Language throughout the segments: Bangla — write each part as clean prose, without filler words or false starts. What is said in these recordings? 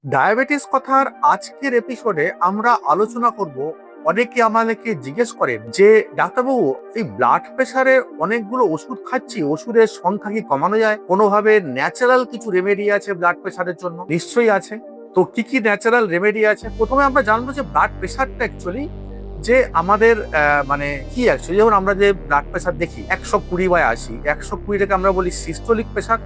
ডায়াবেটিস কথার আজকের এপিসোডে আমরা আলোচনা করব। অনেকে আমাদেরকে জিজ্ঞেস করেন যে ডাক্তারবাবু, এই ব্লাড প্রেশারে অনেকগুলো ওষুধ খাচ্ছি, ওষুধের সংখ্যা কি কমানো যায়? কোনোভাবে ন্যাচারাল কিছু রেমেডি আছে ব্লাড প্রেশারের জন্য? নিশ্চয়ই আছে। তো কি কি ন্যাচারাল রেমেডি আছে? প্রথমে আমরা জানবো যে ব্লাড প্রেশারটা অ্যাকচুয়ালি যে আমাদের মানে কি অ্যাকচুয়ালি, যেমন আমরা যে ব্লাড প্রেশার দেখি 120/80, 120টাকে আমরা বলি সিস্টোলিক প্রেশার।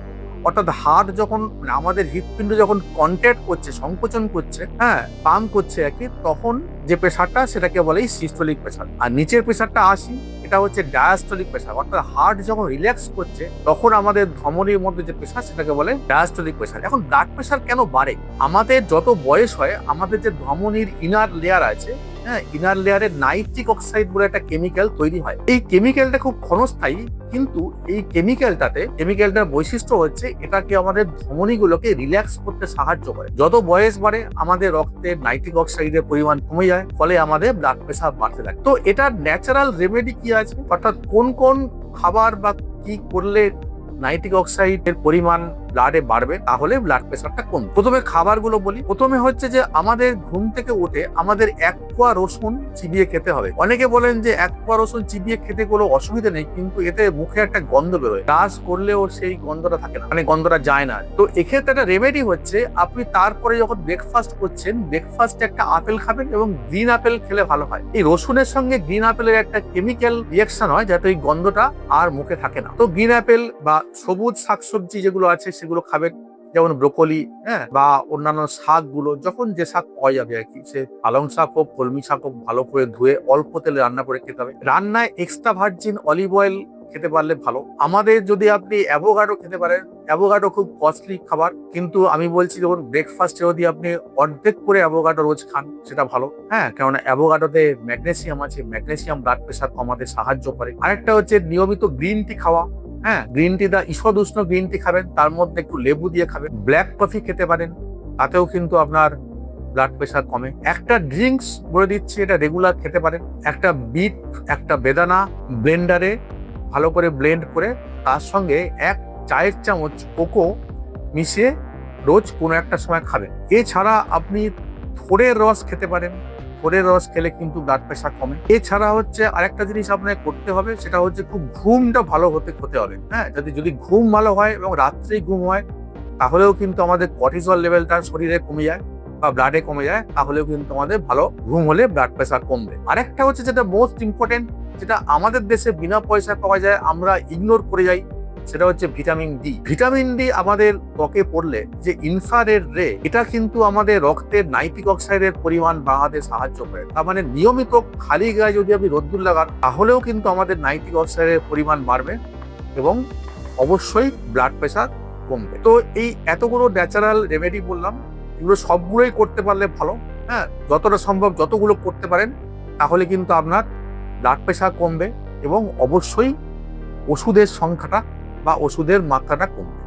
অর্থাৎ হার্ট যখন আমাদের হৃৎপিণ্ড যখন কন্ট্যাক্ট করছে, সংকোচন করছে, হ্যাঁ, পাম্প করছে আর কি, তখন যে প্রেশারটা সেটাকে বলে সিস্টোলিক প্রেশার। আর নিচের প্রেশারটা 80, এটা হচ্ছে ডায়াস্টোলিক প্রেশার। অর্থাৎ হার্ট যখন রিল্যাক্স করছে তখন আমাদের ধমনির মধ্যে যে প্রেশার সেটাকে বলে ডায়াস্টোলিক প্রেশার। এখন ব্লাড প্রেশার কেন বাড়ে? আমাদের যত বয়স হয় আমাদের যে ধমনির ইনার লেয়ার আছে, হ্যাঁ, ইনার লেয়ারে নাইট্রিক অক্সাইড বলে একটা কেমিক্যাল তৈরি হয়। এই কেমিক্যালটা খুব ক্ষণস্থায়ী, কিন্তু এই কেমিক্যালটার বৈশিষ্ট্য হচ্ছে এটাকে আমাদের ধমনীগুলোকে রিল্যাক্স করতে সাহায্য করে। যত বয়স বাড়ে আমাদের রক্তে নাইট্রিক অক্সাইডের পরিমাণ কমে যায়, ফলে আমাদের ব্লাড প্রেশার বাড়তে থাকে। তো এটার ন্যাচারাল রেমেডি কি আছে, অর্থাৎ কোন কোন খাবার বা কি করলে নাইট্রিক অক্সাইডের পরিমাণ ব্লাডে বাড়বে, তাহলে ব্লাড প্রেশারটা কমবে। প্রথমে খাবারগুলো বলি। প্রথমে হচ্ছে যে আমাদের ঘুম থেকে উঠে আমাদের 1 কোয়া রসুন চিবিয়ে খেতে হবে। অনেকে বলেন যে 1 কোয়া রসুন চিবিয়ে খেতে কোনো অসুবিধা নেই, কিন্তু এতে মুখে একটা গন্ধ বেরোয়, ব্রাশ করলেও সেই গন্ধটা থাকে না, মানে গন্ধটা যায় না। তো এক্ষেত্রে একটা রেমেডি হচ্ছে, আপনি তারপরে যখন ব্রেকফাস্ট করছেন, ব্রেকফাস্টে একটা আপেল খাবেন এবং গ্রিন আপেল খেলে ভালো হয়। এই রসুনের সঙ্গে গ্রিন আপেলের একটা কেমিক্যাল রিয়াকশন হয়, যাতে ওই গন্ধটা আর মুখে থাকে না। তো গ্রিন আপেল বা সবুজ শাকসবজি যেগুলো আছে সেগুলো খাবেন, যেমন ব্রোকলি, হ্যাঁ, বা অন্যান্য শাকগুলো, যখন যে শাক পাওয়া যাবে আর কি, সে পালং শাক হোক, কলমি শাক হোক, ভালো করে ধুয়ে অল্প তেলে রান্না করে খেতে হবে। রান্নায় এক্সট্রা ভার্জিন অলিভ অয়েল খেতে পারলে ভালো। আমাদের যদি আপনি অ্যাভোকাডো খেতে পারেন, অ্যাভোকাডো খুব কস্টলি খাবার, কিন্তু আমি বলছি যখন ব্রেকফাস্টে যদি আপনি অর্ধেক করে অ্যাভোকাডো রোজ খান সেটা ভালো, হ্যাঁ, কেননা অ্যাভোকাডোতে ম্যাগনেসিয়াম আছে, ম্যাগনেসিয়াম ব্লাড প্রেশার কমাতে সাহায্য করে। আরেকটা হচ্ছে নিয়মিত গ্রিন টি খাওয়া। হ্যাঁ, গ্রিন টি দা ঈষদ উষ্ণ গ্রিন টি খাবেন, তার মধ্যে একটু লেবু দিয়ে খাবেন। ব্ল্যাক কফি খেতে পারেন, তাতেও কিন্তু আপনার ব্লাড প্রেশার কমে। একটা ড্রিঙ্কস বলে দিচ্ছি, এটা রেগুলার খেতে পারেন। একটা বিট, একটা বেদানা ব্লেন্ডারে ভালো করে ব্লেন্ড করে তার সঙ্গে 1 চায়ের চামচ কোকো মিশিয়ে রোজ কোনো একটা সময় খাবেন। এছাড়া আপনি থোড়ের রস খেতে পারেন। থোড়ের রস খেলে কিন্তু ব্লাড প্রেশার কমে। এছাড়া হচ্ছে আরেকটা জিনিস আপনাকে করতে হবে, সেটা হচ্ছে খুব ঘুমটা ভালো হতে হবে। হ্যাঁ, যদি ঘুম ভালো হয় এবং রাত্রেই ঘুম হয়, তাহলেও কিন্তু আমাদের কর্টিসল লেভেলটা শরীরে কমে যায় বা ব্লাডে কমে যায়, তাহলেও কিন্তু আমাদের ভালো ঘুম হলে ব্লাড প্রেশার কমবে। আরেকটা হচ্ছে যেটা মোস্ট ইম্পর্টেন্ট, যেটা আমাদের দেশে বিনা পয়সায় পাওয়া যায়, আমরা ইগনোর করে যাই, সেটা হচ্ছে ভিটামিন ডি। ভিটামিন ডি আমাদের ত্বকে পড়লে যে ইনফ্রারেড রে, এটা কিন্তু আমাদের রক্তের নাইট্রিক অক্সাইডের পরিমাণ বাড়াতে সাহায্য করে। তার মানে নিয়মিত খালি গায়ে যদি আপনি রোদ্দুর লাগান, তাহলেও কিন্তু আমাদের নাইট্রিক অক্সাইডের পরিমাণ বাড়বে এবং অবশ্যই ব্লাড প্রেশার কমবে। তো এই এতগুলো ন্যাচারাল রেমেডি বললাম, এগুলো সবগুলোই করতে পারলে ভালো। হ্যাঁ, যতটা সম্ভব যতগুলো করতে পারেন, তাহলে কিন্তু আপনার ব্লাড প্রেশার কমবে এবং অবশ্যই ওষুধের সংখ্যাটা বা ওষুধের মাত্রাটা কমবে।